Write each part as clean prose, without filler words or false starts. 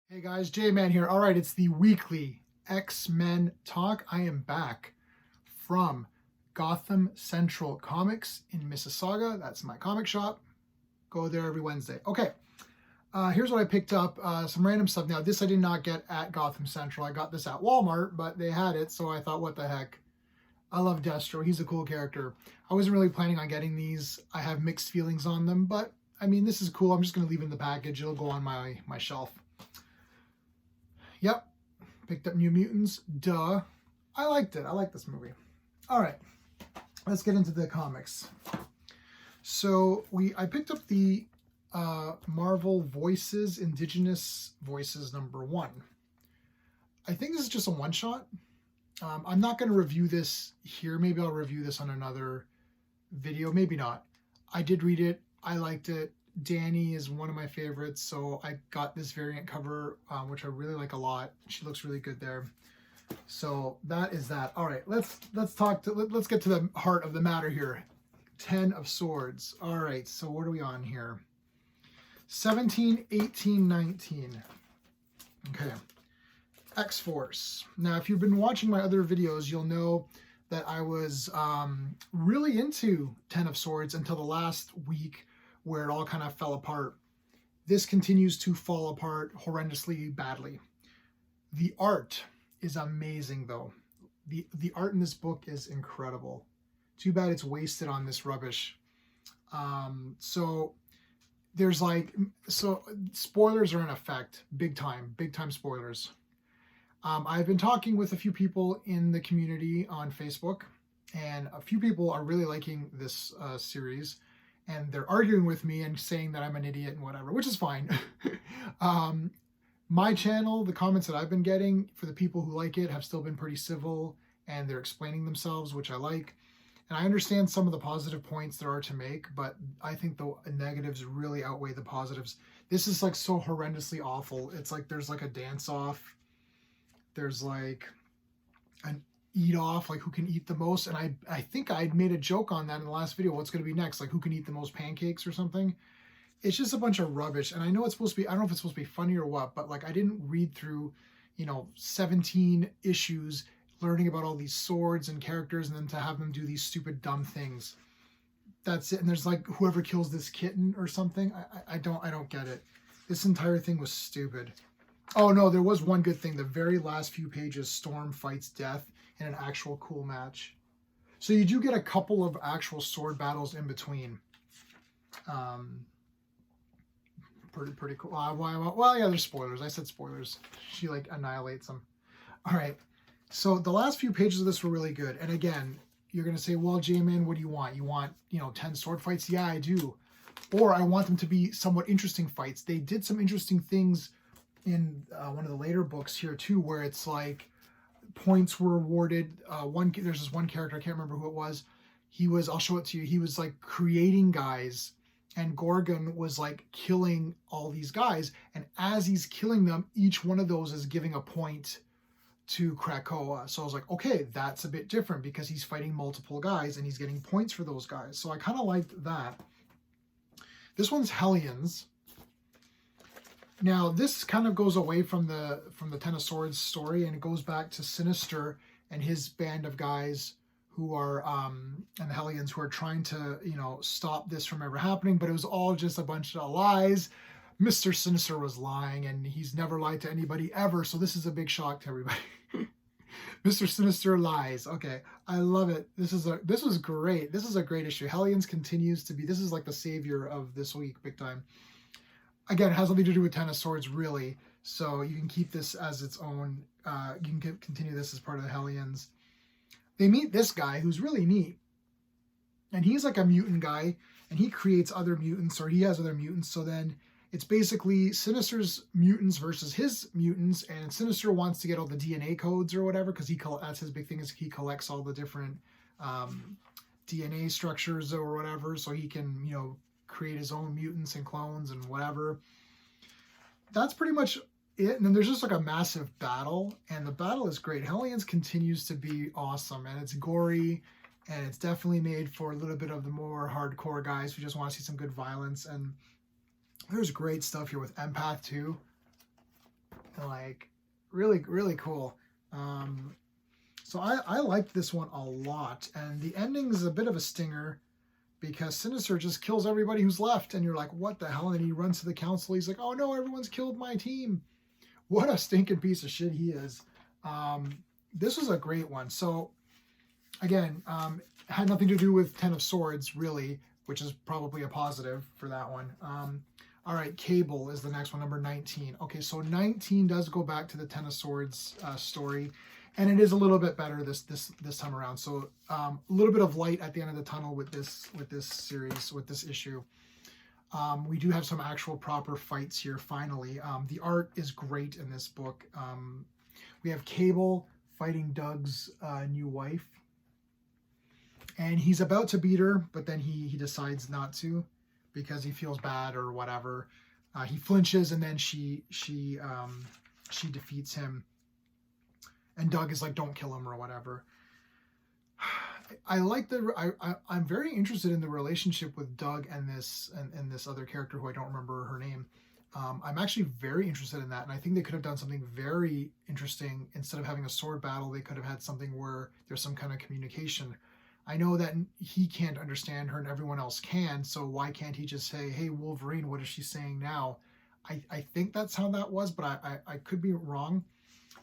Hey guys, J-Man here. All right, it's the weekly X-Men talk. I am back from Gotham Central Comics in Mississauga. That's my comic shop. Go there every Wednesday. Okay, here's what I picked up. Some random stuff. Now, this I did not get at Gotham Central. I got this at Walmart, but they had it, so I thought, what the heck? I love Destro. He's a cool character. I wasn't really planning on getting these. I have mixed feelings on them, but I mean, this is cool. I'm just going to leave it in the package. It'll go on my shelf. Yep, picked up New Mutants. Duh. I liked it. I like this movie. All right, let's get into the comics. So I picked up the Marvel Voices, Indigenous Voices #1. I think this is just a one-shot. I'm not going to review this here. Maybe I'll review this on another video. Maybe not. I did read it. I liked it. Danny is one of my favorites, so I got this variant cover, which I really like a lot. She looks really good there. So that is that. All right, let's get to the heart of the matter here. 10 of Swords. All right, so what are we on here? 17, 18, 19. Okay. X-Force. Now, if you've been watching my other videos, you'll know that I was really into 10 of Swords until the last week, where it all kind of fell apart. This continues to fall apart horrendously badly. The art is amazing, though. The art in this book is incredible. Too bad it's wasted on this rubbish. So spoilers are in effect, big time spoilers. I've been talking with a few people in the community on Facebook, and a few people are really liking this series. And they're arguing with me and saying that I'm an idiot and whatever, which is fine. My channel, the comments that I've been getting for the people who like it have still been pretty civil, and they're explaining themselves, which I like. And I understand some of the positive points there are to make, but I think the negatives really outweigh the positives. This is like so horrendously awful. It's like there's like a dance off. There's like an eat off, like who can eat the most. And I think I made a joke on that in the last video. What's going to be next? Like who can eat the most pancakes or something? It's just a bunch of rubbish. And I know it's supposed to be, I don't know if it's supposed to be funny or what, but like I didn't read through, 17 issues learning about all these swords and characters and then to have them do these stupid dumb things. That's it. And there's like whoever kills this kitten or something. I don't get it. This entire thing was stupid. Oh no, there was one good thing. The very last few pages, Storm fights Death in an actual cool match. So you do get a couple of actual sword battles in between. Pretty cool. Well, yeah, there's spoilers. I said spoilers. She like annihilates them. All right. So the last few pages of this were really good. And again, you're going to say, well, J-Man, what do you want? You want, 10 sword fights? Yeah, I do. Or I want them to be somewhat interesting fights. They did some interesting things in one of the later books here too, where it's like points were awarded. There's this one character, I can't remember who it was. I'll show it to you. He was like creating guys, and Gorgon was like killing all these guys. And as he's killing them, each one of those is giving a point to Krakoa. So I was like, okay, that's a bit different because he's fighting multiple guys and he's getting points for those guys. So I kind of liked that. This one's Hellions. Now, this kind of goes away from the Ten of Swords story, and it goes back to Sinister and his band of guys who are, and the Hellions, who are trying to, stop this from ever happening, but it was all just a bunch of lies. Mr. Sinister was lying, and he's never lied to anybody ever, so this is a big shock to everybody. Mr. Sinister lies. Okay, I love it. This was great. This is a great issue. Hellions continues to be, this is like the savior of this week, big time. Again, it has nothing to do with Ten of Swords, really. So you can keep this as its own. You can continue this as part of the Hellions. They meet this guy who's really neat. And he's like a mutant guy. And he creates other mutants, or he has other mutants. So then it's basically Sinister's mutants versus his mutants. And Sinister wants to get all the DNA codes or whatever, because that's his big thing, is he collects all the different DNA structures or whatever. So he can, create his own mutants and clones and whatever. That's pretty much it. And then there's just like a massive battle, and the battle is great. Hellions continues to be awesome, and it's gory, and it's definitely made for a little bit of the more hardcore guys who just want to see some good violence. And there's great stuff here with Empath too. Like, really, really cool. So I liked this one a lot. And the ending is a bit of a stinger because Sinister just kills everybody who's left. And you're like, what the hell? And he runs to the council. He's like, oh no, everyone's killed my team. What a stinking piece of shit he is. This was a great one. So again, had nothing to do with Ten of Swords, really, which is probably a positive for that one. All right, Cable is the next one, number 19. Okay, so 19 does go back to the Ten of Swords story, and it is a little bit better this time around. So a little bit of light at the end of the tunnel with this series, with this issue. We do have some actual proper fights here, finally. The art is great in this book. We have Cable fighting Doug's new wife. And he's about to beat her, but then he decides not to because he feels bad or whatever. He flinches, and then she defeats him. And Doug is like, don't kill him or whatever. I'm very interested in the relationship with Doug and this other character who I don't remember her name. I'm actually very interested in that, and I think they could have done something very interesting. Instead of having a sword battle, they could have had something where there's some kind of communication. I know that he can't understand her and everyone else can, so why can't he just say, hey, Wolverine, what is she saying now? I think that's how that was, but I could be wrong.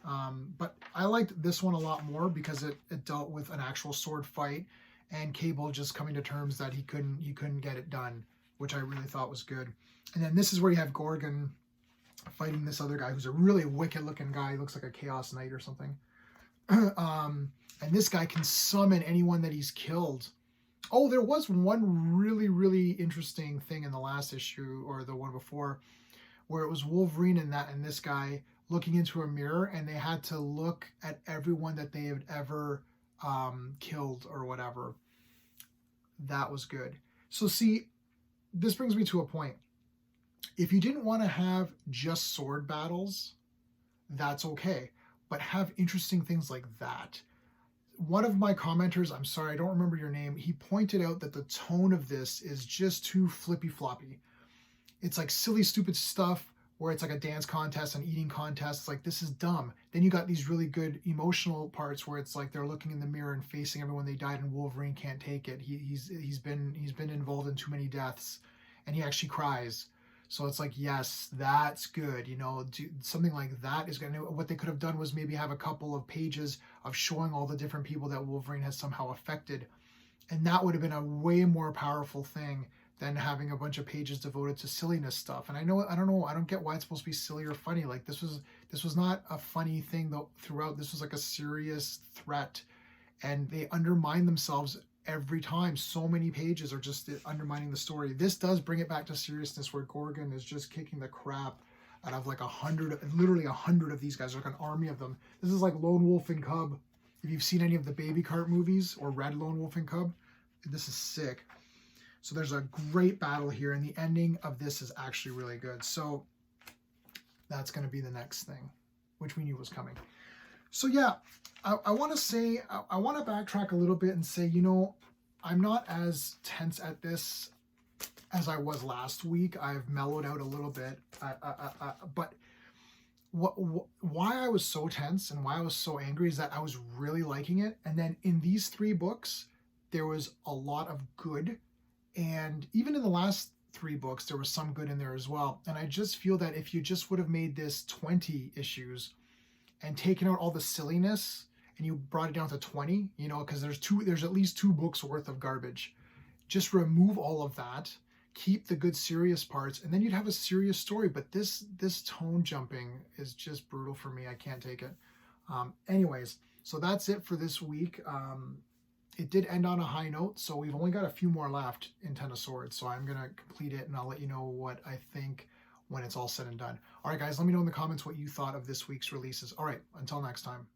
But I liked this one a lot more because it dealt with an actual sword fight and Cable just coming to terms that he couldn't get it done, which I really thought was good. And then this is where you have Gorgon fighting this other guy who's a really wicked looking guy. He looks like a Chaos Knight or something. And this guy can summon anyone that he's killed. Oh, there was one really, really interesting thing in the last issue, or the one before, where it was Wolverine and this guy looking into a mirror, and they had to look at everyone that they had ever killed or whatever. That was good. So see, this brings me to a point. If you didn't want to have just sword battles, that's okay. But have interesting things like that. One of my commenters, I'm sorry, I don't remember your name, he pointed out that the tone of this is just too flippy-floppy. It's like silly, stupid stuff where it's like a dance contest, an eating contest. It's like, this is dumb. Then you got these really good emotional parts where it's like they're looking in the mirror and facing everyone they died, and Wolverine can't take it. He's been involved in too many deaths, and he actually cries. So it's like, yes, that's good. You know, something like that is going to, what they could have done was maybe have a couple of pages of showing all the different people that Wolverine has somehow affected. And that would have been a way more powerful thing than having a bunch of pages devoted to silliness stuff. And I don't get why it's supposed to be silly or funny. Like this was not a funny thing though throughout. This was like a serious threat, and they undermine themselves every time. So many pages are just undermining the story. This does bring it back to seriousness, where Gorgon is just kicking the crap out of like 100, literally 100 of these guys, like an army of them. This is like Lone Wolf and Cub. If you've seen any of the Baby Cart movies or read Lone Wolf and Cub, this is sick. So there's a great battle here, and the ending of this is actually really good. So that's going to be the next thing, which we knew was coming. So yeah, I want to say, I want to backtrack a little bit and say, you know, I'm not as tense at this as I was last week. I've mellowed out a little bit, but why I was so tense and why I was so angry is that I was really liking it. And then in these 3 books, there was a lot of good. And even in the last 3 books, there was some good in there as well. And I just feel that if you just would have made this 20 issues and taken out all the silliness and you brought it down to 20, you know, because there's at least 2 books worth of garbage. Just remove all of that, keep the good serious parts, and then you'd have a serious story. But this tone jumping is just brutal for me. I can't take it. Anyways, so that's it for this week. It did end on a high note, so we've only got a few more left in Ten of Swords. So I'm going to complete it, and I'll let you know what I think when it's all said and done. All right, guys, let me know in the comments what you thought of this week's releases. All right, until next time.